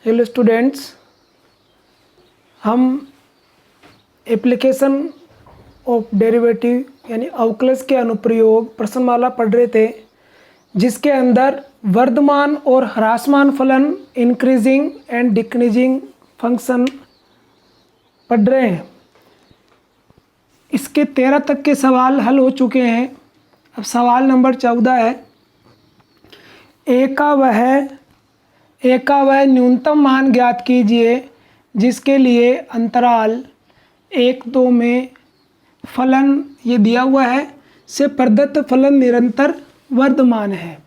Hello students, हम application of derivative यानी अवकलज के अनुप्रयोग प्रश्नमाला पढ़ रहे थे, जिसके अंदर वर्धमान और ह्रासमान फलन इंक्रीजिंग एंड डिक्रीजिंग फंक्शन पढ़ रहे हैं। इसके 13 तक के सवाल हल हो चुके हैं। अब सवाल नंबर 14 है। ए का वह न्यूनतम मान ज्ञात कीजिए जिसके लिए अंतराल 1-2 में फलन ये दिया हुआ है से प्रदत्त फलन निरंतर वर्धमान है।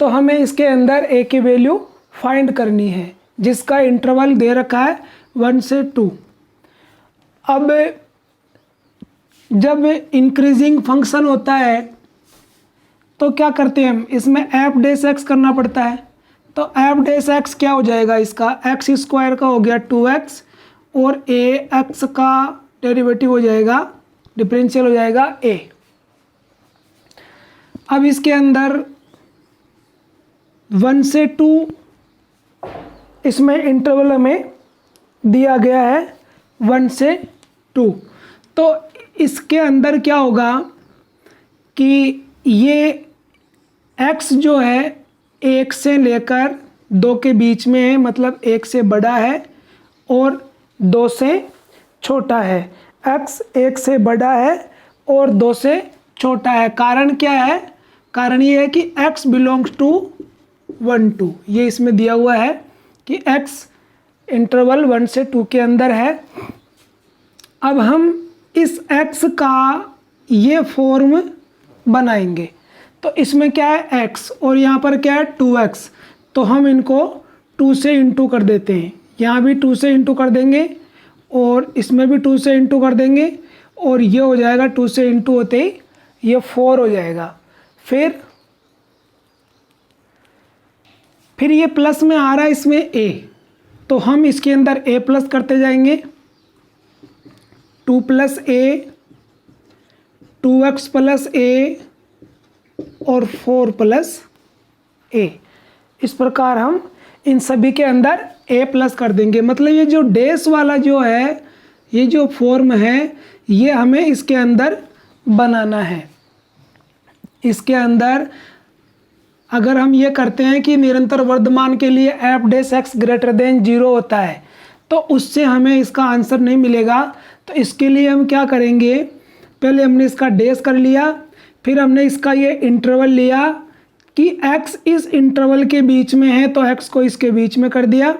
तो हमें इसके अंदर ए की वैल्यू फाइंड करनी है, जिसका इंटरवल दे रखा है 1 से 2। अब जब इंक्रीजिंग फंक्शन होता है तो क्या करते हैं हम, इसमें एफ डैश एक्स करना पड़ता है। तो एफ डैश एक्स क्या हो जाएगा, इसका एक्स स्क्वायर का हो गया 2x और ए एक्स का डेरिवेटिव हो जाएगा, डिफरेंशियल हो जाएगा a। अब इसके अंदर 1 से 2 इसमें इंटरवल हमें दिया गया है 1 से 2। तो इसके अंदर क्या होगा कि ये x जो है 1 से लेकर 2 के बीच में है, मतलब 1 से बड़ा है और 2 से छोटा है। x 1 से बड़ा है और 2 से छोटा है। कारण क्या है, कारण ये है कि x बिलोंग्स टू 1 2। ये इसमें दिया हुआ है कि x इंटरवल 1 से 2 के अंदर है। अब हम इस x का ये फॉर्म बनाएंगे। तो इसमें क्या है x और यहाँ पर क्या है 2x। तो हम इनको 2 से इंटू कर देते हैं। यहाँ भी 2 से इंटू कर देंगे और इसमें भी 2 से इंटू कर देंगे और ये हो जाएगा 2 से इंटू होते ही ये 4 हो जाएगा। फिर ये प्लस में आ रहा है इसमें a, तो हम इसके अंदर a प्लस करते जाएंगे। 2 + a, 2x + a और 4 + a। इस प्रकार हम इन सभी के अंदर a प्लस कर देंगे। मतलब ये जो डैश वाला जो है, ये जो फॉर्म है, ये हमें इसके अंदर बनाना है। इसके अंदर अगर हम ये करते हैं कि निरंतर वर्धमान के लिए f dash x greater than 0 होता है, तो उससे हमें इसका आंसर नहीं मिलेगा। तो इसके लिए हम क्या करेंगे, पहले हमने इसका डैश कर लिया, फिर हमने इसका ये इंटरवल लिया कि x इस इंटरवल के बीच में है, तो x को इसके बीच में कर दिया।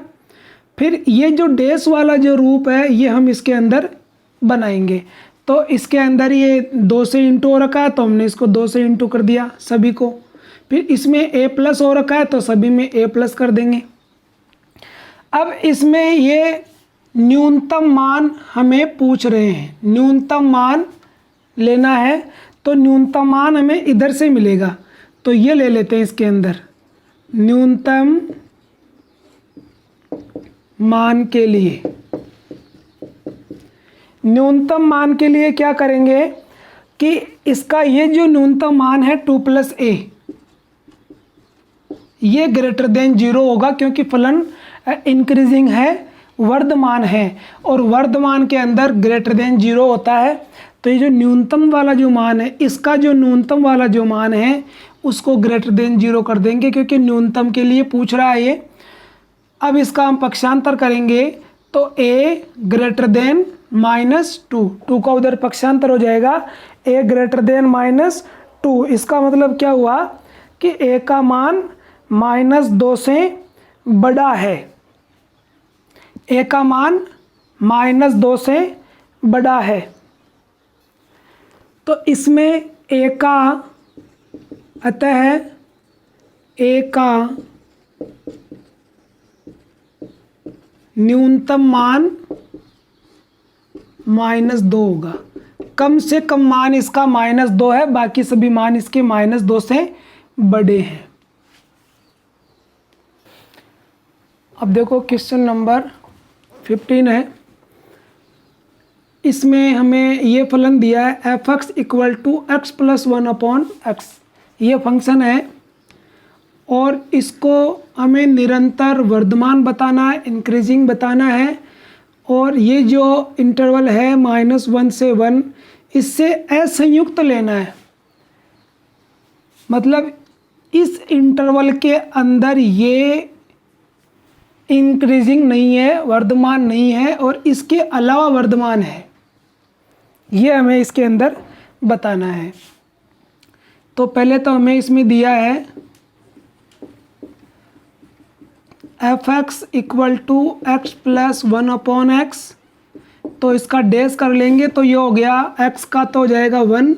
फिर ये जो डैश वाला जो रूप है, ये हम इसके अंदर बनाएंगे। तो इसके अंदर ये 2 से इंटू हो रखा है, तो हमने इसको 2 से इंटू कर दिया सभी को। फिर इसमें a प्लस हो रखा है, तो सभी में a प्लस कर देंगे। अब इसमें ये न्यूनतम मान हमें पूछ रहे हैं, न्यूनतम मान लेना है। तो न्यूनतम मान हमें इधर से मिलेगा, तो ये ले लेते हैं। इसके अंदर न्यूनतम मान के लिए, न्यूनतम मान के लिए क्या करेंगे कि इसका ये जो न्यूनतम मान है 2 + a, ये ग्रेटर देन 0 होगा, क्योंकि फलन इंक्रीजिंग है, वर्धमान है, और वर्धमान के अंदर ग्रेटर देन 0 होता है। तो ये जो न्यूनतम वाला जो मान है, इसका जो न्यूनतम वाला जो मान है उसको ग्रेटर देन 0 कर देंगे, क्योंकि न्यूनतम के लिए पूछ रहा है ये। अब इसका हम पक्षांतर करेंगे, तो a ग्रेटर देन -2, 2 का उधर पक्षांतर हो जाएगा, a ग्रेटर देन -2। इसका मतलब क्या हुआ कि a का मान -2 से बड़ा है, a का मान -2 से बड़ा है। तो इसमें a का, अतः a का न्यूनतम मान -2 होगा। कम से कम मान इसका -2 है, बाकी सभी मान इसके -2 से बड़े हैं। अब देखो क्वेश्चन नंबर 15 है। इसमें हमें ये फलन दिया है f(x = x + 1/x)। ये फंक्शन है और इसको हमें निरंतर वर्धमान बताना है, इंक्रीजिंग बताना है। और ये जो इंटरवल है -1 से 1, इससे असंयुक्त लेना है। मतलब इस इंटरवल के अंदर ये इंक्रीजिंग नहीं है, वर्धमान नहीं है, और इसके अलावा वर्धमान है, ये हमें इसके अंदर बताना है। तो पहले तो हमें इसमें दिया है f(x) = x + 1/x। तो इसका डैश कर लेंगे तो ये हो गया, x का तो हो जाएगा 1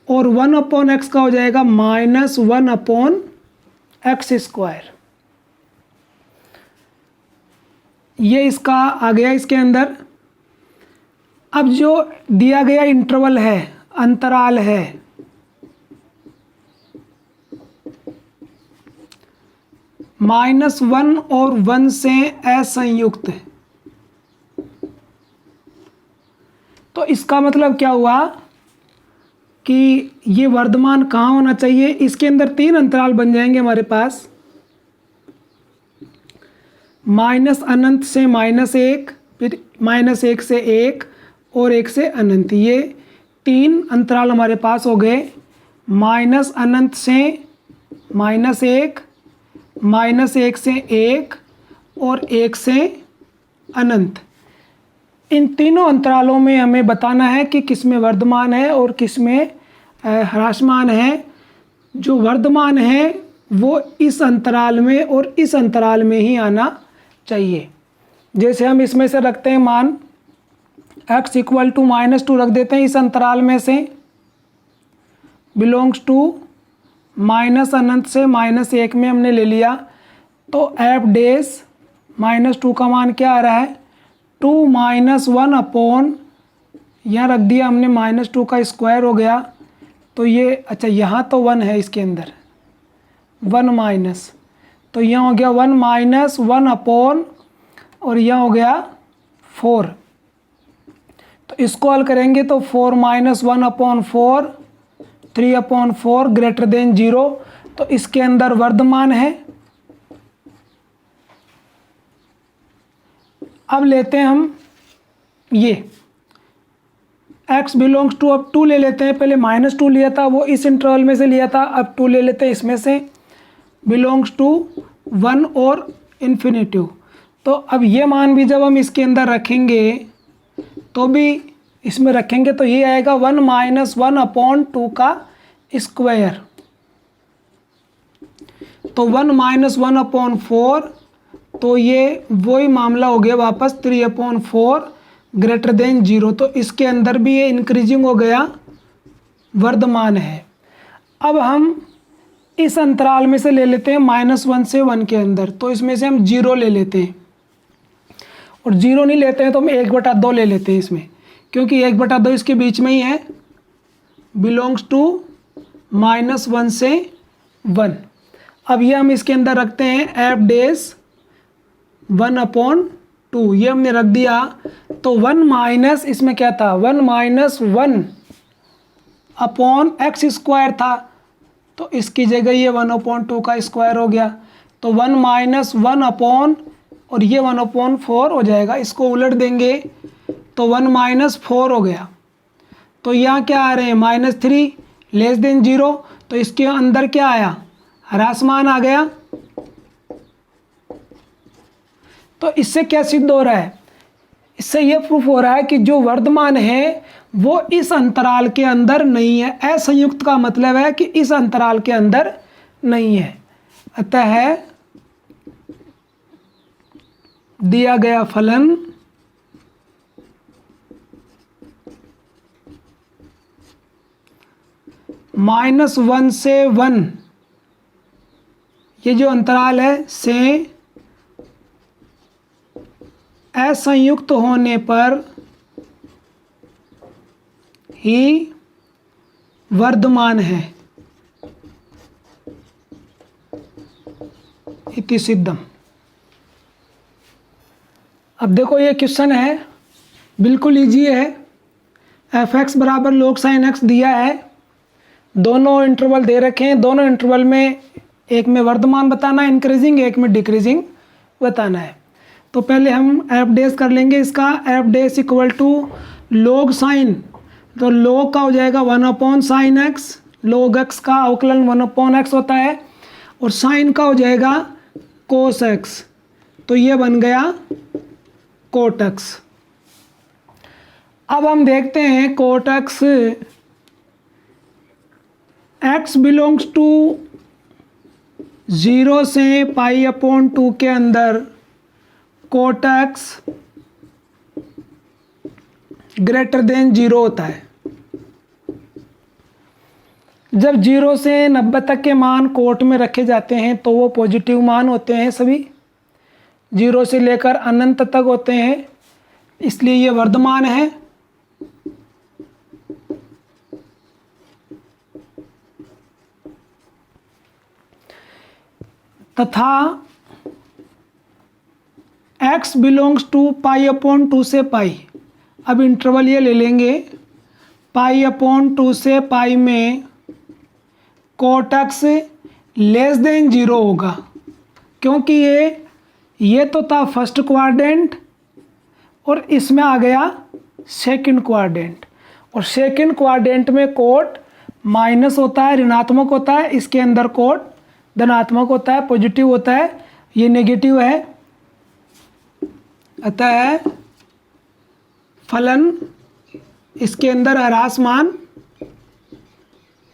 और 1/x का हो जाएगा -1/x²। ये इसका आ गया इसके अंदर। अब जो दिया गया इंटरवल है, अंतराल है, -1 और 1 से असंयुक्त है। तो इसका मतलब क्या हुआ कि ये वर्धमान कहाँ होना चाहिए? इसके अंदर 3 अंतराल बन जाएंगे हमारे पास, -अनंत से -1, फिर -1 से 1 और 1 से अनंत। ये 3 अंतराल हमारे पास हो गए। -अनंत से -1, -1 से 1 और 1 से अनंत। इन तीनों अंतरालों में हमें बताना है कि किस में वर्धमान है और किस में ह्रासमान है। जो वर्धमान है वो इस अंतराल में और इस अंतराल में ही आना चाहिए। जैसे हम इसमें से रखते हैं मान x = -2 रख देते हैं इस अंतराल में से, बिलोंग्स टू -अनंत से -1 में हमने ले लिया। तो f डैश -2 का मान क्या आ रहा है? 2 - 1 यहाँ रख दिया हमने, -2 का स्क्वायर हो गया। तो ये अच्छा, यहाँ तो 1 है इसके अंदर, 1 माइनस, तो यहाँ हो गया 1 - 1 और यहाँ हो गया 4। तो इसको हल करेंगे तो 4 - 1/4, 3/4 ग्रेटर देन 0। तो इसके अंदर वर्धमान है। अब लेते हैं हम ये x बिलोंग्स टू, अब 2 ले लेते हैं। पहले -2 लिया था, वो इस इंटरवल में से लिया था। अब 2 ले लेते हैं इसमें से, बिलोंग्स टू 1 और इन्फिनिटिव। तो अब ये मान भी जब हम इसके अंदर रखेंगे तो भी इसमें रखेंगे तो ये आएगा 1 - 1/2 का स्क्वायर। तो 1 - 1/4, तो ये वही मामला हो गया वापस, 3/4 ग्रेटर देन 0। तो इसके अंदर भी ये इंक्रीजिंग हो गया, वर्धमान है। अब हम इस अंतराल में से ले लेते हैं -1 से 1 के अंदर। तो इसमें से हम 0 ले लेते हैं, और 0 नहीं लेते हैं तो हम 1/2 ले लेते हैं इसमें, क्योंकि 1/2 इसके बीच में ही है, बिलोंग्स टू -1 से 1। अब ये हम इसके अंदर रखते हैं f डैश 1/2, ये हमने रख दिया। तो 1 माइनस, इसमें क्या था, 1 - 1/x² था, तो इसकी जगह ये 1/2 का स्क्वायर हो गया। तो 1 - 1 और ये 1/4 हो जाएगा। इसको उलट देंगे तो 1 - 4 हो गया। तो यहाँ क्या आ रहे हैं, -3 लेस देन 0। तो इसके अंदर क्या आया, ह्रासमान आ गया। तो इससे क्या सिद्ध हो रहा है, इससे यह प्रूफ हो रहा है कि जो वर्धमान है वो इस अंतराल के अंदर नहीं है। असंयुक्त का मतलब है कि इस अंतराल के अंदर नहीं है। अतः दिया गया फलन -1 से 1, ये जो अंतराल है, से असंयुक्त होने पर ही वर्धमान है, इति सिद्धम। अब देखो ये क्वेश्चन है, बिल्कुल इजी है। f(x) = log sin x दिया है, दोनों इंटरवल दे रखे हैं, दोनों इंटरवल में एक में वर्धमान बताना है इंक्रीजिंग, एक में डिक्रीजिंग बताना है। तो पहले हम एफ डैश कर लेंगे इसका, F dash equal to log sine, तो log का हो जाएगा 1/sin x, log x का अवकलन 1/x होता है, और साइन का हो जाएगा cos x, तो ये बन गया cot x। अब हम देखते हैं cot x, x belongs to 0 से π/2 के अंदर cot x ग्रेटर देन 0 होता है। जब 0 से 90 तक के मान कोट में रखे जाते हैं तो वो पॉजिटिव मान होते हैं, सभी 0 से लेकर अनंत तक होते हैं, इसलिए ये वर्धमान है। तथा x बिलोंग्स टू π/2 से पाई, अब इंटरवल ये ले लेंगे, π/2 से पाई में cot x लेस देन 0 होगा, क्योंकि ये तो था फर्स्ट क्वाड्रेंट और इसमें आ गया सेकंड क्वाड्रेंट, और सेकंड क्वाड्रेंट में कोट माइनस होता है, ऋणात्मक होता है, इसके अंदर कोट धनात्मक होता है, पॉजिटिव होता है, ये नेगेटिव है। अतः फलन इसके अंदर ह्रासमान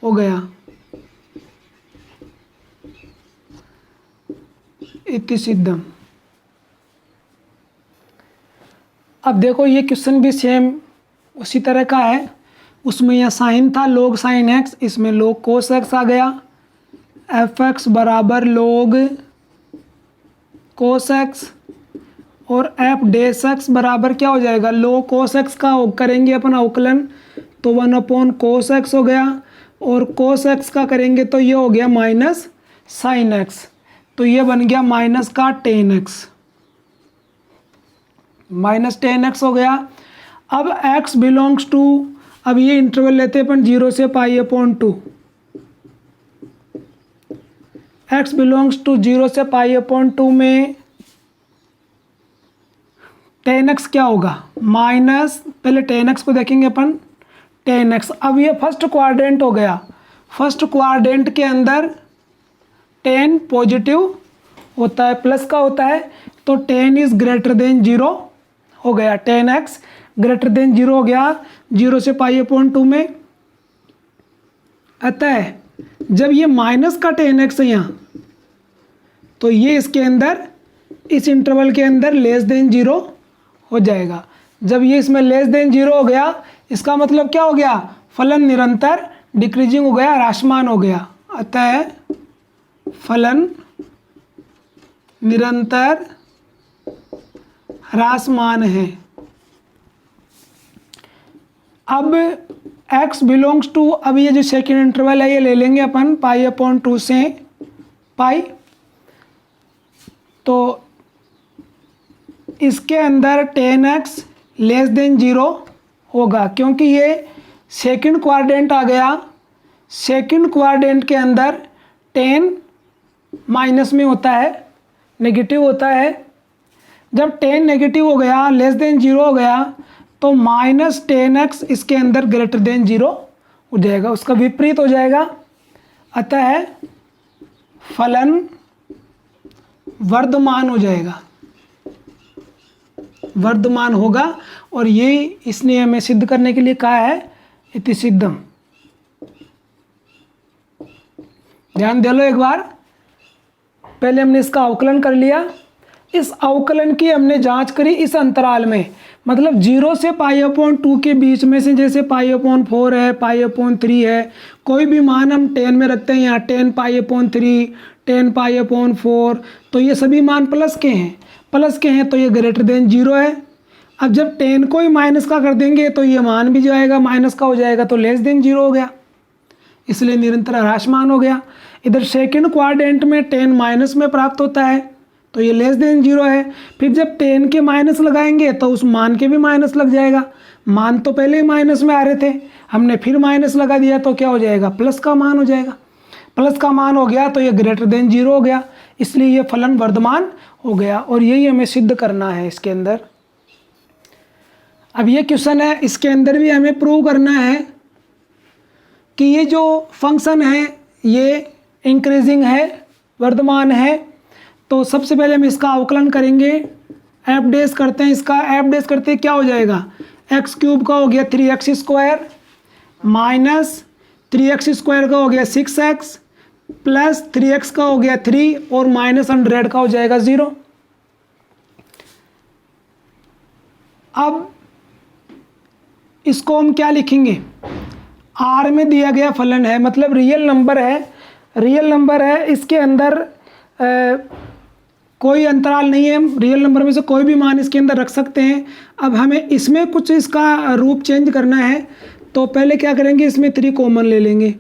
हो गया। इति सिद्धम। अब देखो ये क्वेश्चन भी सेम उसी तरह का है, उसमें यह साइन था log sin x, इसमें log cos x आ गया, fx बराबर log cos x, और f डैश x बराबर क्या हो जाएगा, log cos x का करेंगे अपन अवकलन तो 1/cos x हो गया, और cos x का करेंगे तो ये हो गया माइनस sin x, तो ये बन गया माइनस का tan x, minus tan x हो गया। अब x बिलोंग्स टू, अब ये इंटरवल लेते हैं अपन 0 से π/2, x बिलोंग्स टू 0 से π/2 में tan x क्या होगा, माइनस, पहले tan x को देखेंगे अपन, tan x, अब ये फर्स्ट क्वाड्रेंट हो गया, फर्स्ट क्वाड्रेंट के अंदर tan पॉजिटिव होता है, प्लस का होता है, तो tan इज ग्रेटर देन 0 हो गया, tan x ग्रेटर देन 0 हो गया 0 से π/2 में। अतः जब ये माइनस का tan x है यहाँ, तो ये इसके अंदर, इस इंटरवल के अंदर लेस देन 0 हो जाएगा। जब ये इसमें लेस देन 0 हो गया, इसका मतलब क्या हो गया, फलन निरंतर डिक्रीजिंग हो गया, ह्रासमान हो गया। अतः फलन निरंतर ह्रासमान है। अब x बिलोंग्स टू, अब ये जो सेकेंड इंटरवल है ये ले लेंगे अपन π/2 से पाई, तो इसके अंदर tan x लेस देन 0 होगा, क्योंकि ये सेकंड क्वाड्रेंट आ गया, सेकंड क्वाड्रेंट के अंदर tan माइनस में होता है, नेगेटिव होता है। जब tan नेगेटिव हो गया, लेस देन 0 हो गया, तो माइनस tan x इसके अंदर ग्रेटर देन 0 हो जाएगा, उसका विपरीत हो जाएगा। अतः फलन वर्धमान हो जाएगा, वर्धमान होगा, और ये इसने हमें सिद्ध करने के लिए कहा है इति सिद्धम। ध्यान दे लो एक बार, पहले हमने इसका अवकलन कर लिया, इस अवकलन की हमने जांच करी इस अंतराल में, मतलब 0 से π/2 के बीच में से, जैसे π/4 है, π/3 है, कोई भी मान हम tan में रखते हैं, यहाँ tan π/3, tan π/4, तो ये सभी मान प्लस के हैं, प्लस के हैं तो ये ग्रेटर देन 0 है। अब जब tan को ही माइनस का कर देंगे तो ये मान भी जो आएगा माइनस का हो जाएगा, तो लेस देन 0 हो गया, इसलिए निरंतर ह्रासमान हो गया। इधर सेकंड क्वाड्रेंट में tan माइनस में प्राप्त होता है, तो ये लेस देन 0 है। फिर जब tan के माइनस लगाएंगे तो उस मान के भी माइनस लग जाएगा, मान तो पहले ही माइनस में आ रहे थे, हमने फिर माइनस लगा दिया तो क्या हो जाएगा, प्लस का मान हो जाएगा। प्लस का मान हो गया तो ये ग्रेटर देन 0 हो गया, इसलिए ये फलन वर्धमान हो गया। और यही हमें सिद्ध करना है इसके अंदर। अब ये क्वेश्चन है, इसके अंदर भी हमें प्रूव करना है कि ये जो फंक्शन है ये इंक्रीजिंग है, वर्धमान है। तो सबसे पहले हम इसका अवकलन करेंगे, एफ डैश करते हैं। इसका एफ डैश करते क्या हो जाएगा, एक्स क्यूब का हो गया 3x square minus 3x square का हो गया 6x प्लस 3x का हो गया 3 और माइनस 100 का हो जाएगा 0। अब इसको हम क्या लिखेंगे, आर में दिया गया फलन है, मतलब रियल नंबर है, रियल नंबर है, इसके अंदर कोई अंतराल नहीं है, रियल नंबर में से कोई भी मान इसके अंदर रख सकते हैं। अब हमें इसमें कुछ इसका रूप चेंज करना है, तो पहले क्या करेंगे, इसमें 3 कॉमन ले लेंगे,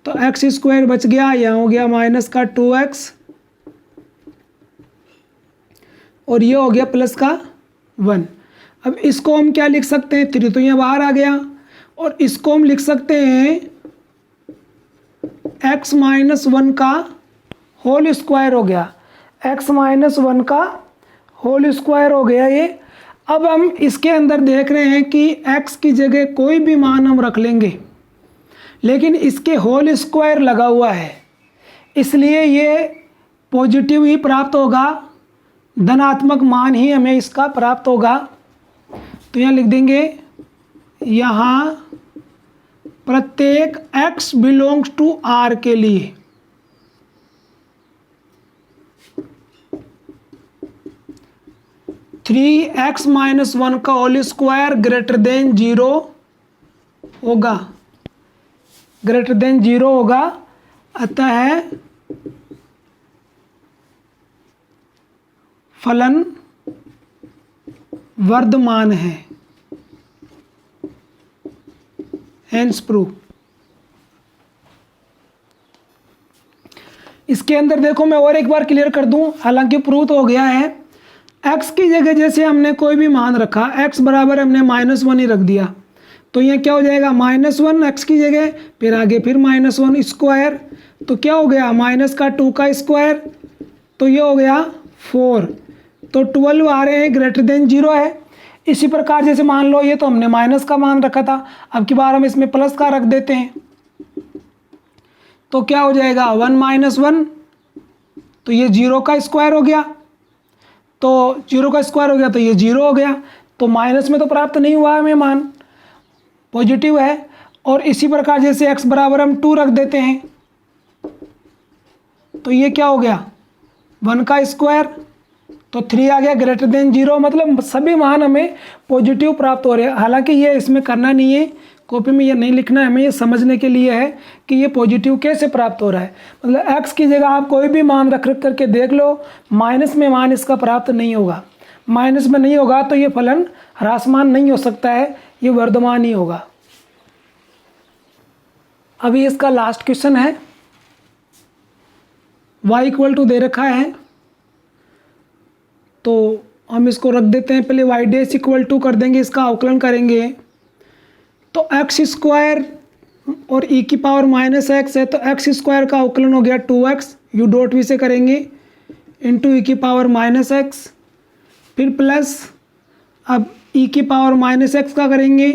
तो एक्स स्क्वायर बच गया, यहाँ हो गया माइनस का 2x और ये हो गया प्लस का 1। अब इसको हम क्या लिख सकते हैं, 3 तो यहाँ बाहर आ गया, और इसको हम लिख सकते हैं x माइनस 1 का होल स्क्वायर हो गया, x माइनस 1 का होल स्क्वायर हो गया ये। अब हम इसके अंदर देख रहे हैं कि x की जगह कोई भी मान हम रख लेंगे, लेकिन इसके होल स्क्वायर लगा हुआ है, इसलिए ये पॉजिटिव ही प्राप्त होगा, धनात्मक मान ही हमें इसका प्राप्त होगा। तो यहाँ लिख देंगे, यहाँ प्रत्येक x बिलोंग्स टू r के लिए थ्री एक्स माइनस 1 का होल स्क्वायर ग्रेटर देन 0 होगा, ग्रेटर देन 0 होगा। अतः फलन वर्धमान है, हेंस प्रूव। इसके अंदर देखो, मैं और एक बार क्लियर कर दूं, हालांकि प्रूव तो हो गया है। x की जगह जैसे हमने कोई भी मान रखा, x बराबर हमने -1 ही रख दिया, तो ये क्या हो जाएगा, -1 x की जगह, फिर आगे फिर -1 स्क्वायर, तो क्या हो गया, माइनस का 2 का स्क्वायर, तो ये हो गया 4, तो 12 आ रहे हैं, ग्रेटर देन 0 है। इसी प्रकार जैसे मान लो ये तो हमने माइनस का मान रखा था, अब की बार हम इसमें प्लस का रख देते हैं, तो क्या हो जाएगा 1 - 1, तो ये 0 का स्क्वायर हो गया, तो 0 का स्क्वायर हो गया तो ये 0 हो गया, तो माइनस में तो प्राप्त नहीं हुआ हमें मान, पॉजिटिव है। और इसी प्रकार जैसे x बराबर हम 2 रख देते हैं, तो ये क्या हो गया 1 का स्क्वायर, तो 3 आ गया, ग्रेटर देन 0, मतलब सभी मान हमें पॉजिटिव प्राप्त हो रहे हैं। हालांकि ये इसमें करना नहीं है, कॉपी में ये नहीं लिखना है, हमें ये समझने के लिए है कि ये पॉजिटिव कैसे प्राप्त हो रहा है। मतलब x की जगह आप कोई भी मान रख करके देख लो, माइनस में मान इसका प्राप्त नहीं होगा, माइनस में नहीं होगा तो ये फलन ह्रासमान नहीं हो सकता है, ये वर्धमान ही होगा। अभी इसका लास्ट क्वेश्चन है, y = दे रखा है, तो हम इसको रख देते हैं, पहले y डैश = कर देंगे, इसका अवकलन करेंगे, तो x स्क्वायर और e की पावर -x है, तो x स्क्वायर का अवकलन हो गया 2x, यू डॉट वी से करेंगे, इंटू e की पावर -x, फिर प्लस, अब e की पावर -x का करेंगे,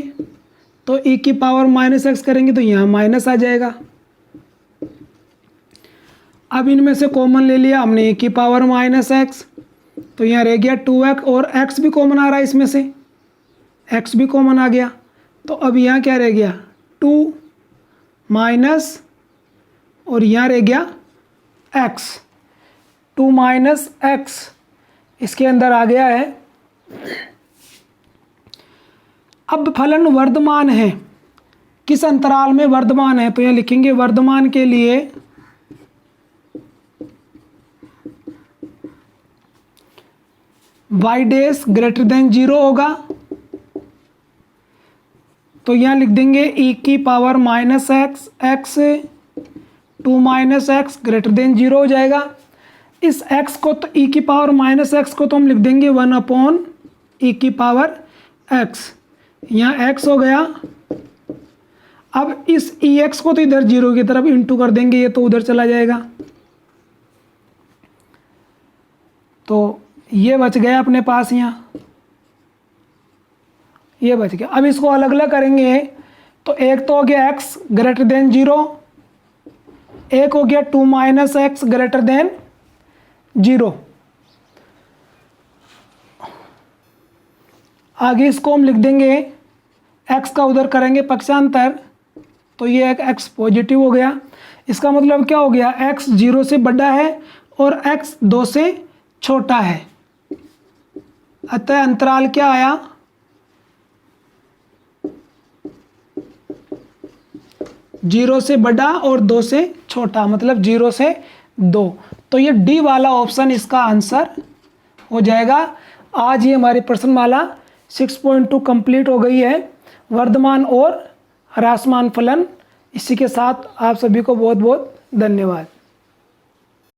तो e की पावर -x करेंगे तो यहाँ माइनस आ जाएगा। अब इनमें से कॉमन ले लिया हमने, e की पावर -x, तो यहाँ रह गया 2x, और x भी कॉमन आ रहा है इसमें से, x भी कॉमन आ गया, तो अब यहाँ क्या रह गया 2 माइनस, और यहाँ रह गया x, 2 - x इसके अंदर आ गया है। अब फलन वर्धमान है, किस अंतराल में वर्धमान है, तो यहाँ लिखेंगे वर्धमान के लिए y डैश ग्रेटर देन 0 होगा, तो यहाँ लिख देंगे e की power -x, x 2 - x greater than 0 हो जाएगा। इस x को, तो e की पावर -x को तो हम लिख देंगे 1/e की पावर x, यहाँ x हो गया। अब इस EX को तो इधर 0 की तरफ इंटू कर देंगे, ये तो उधर चला जाएगा, तो ये बच गया अपने पास, यहाँ ये बच गया। अब इसको अलग अलग करेंगे तो एक तो हो गया x ग्रेटर देन 0, एक हो गया 2 माइनस एक्स ग्रेटर देन 0। आगे इसको हम लिख देंगे, x का उधर करेंगे पक्षांतर, तो ये एक x पॉजिटिव हो गया। इसका मतलब क्या हो गया, x 0 से बड़ा है और x 2 से छोटा है, अतः अंतराल क्या आया, 0 से बड़ा और 2 से छोटा, मतलब 0 से 2। तो ये डी वाला ऑप्शन इसका आंसर हो जाएगा। आज ये हमारी प्रश्नमाला 6.2 कंप्लीट हो गई है, वर्धमान और ह्रासमान फलन। इसी के साथ आप सभी को बहुत बहुत धन्यवाद।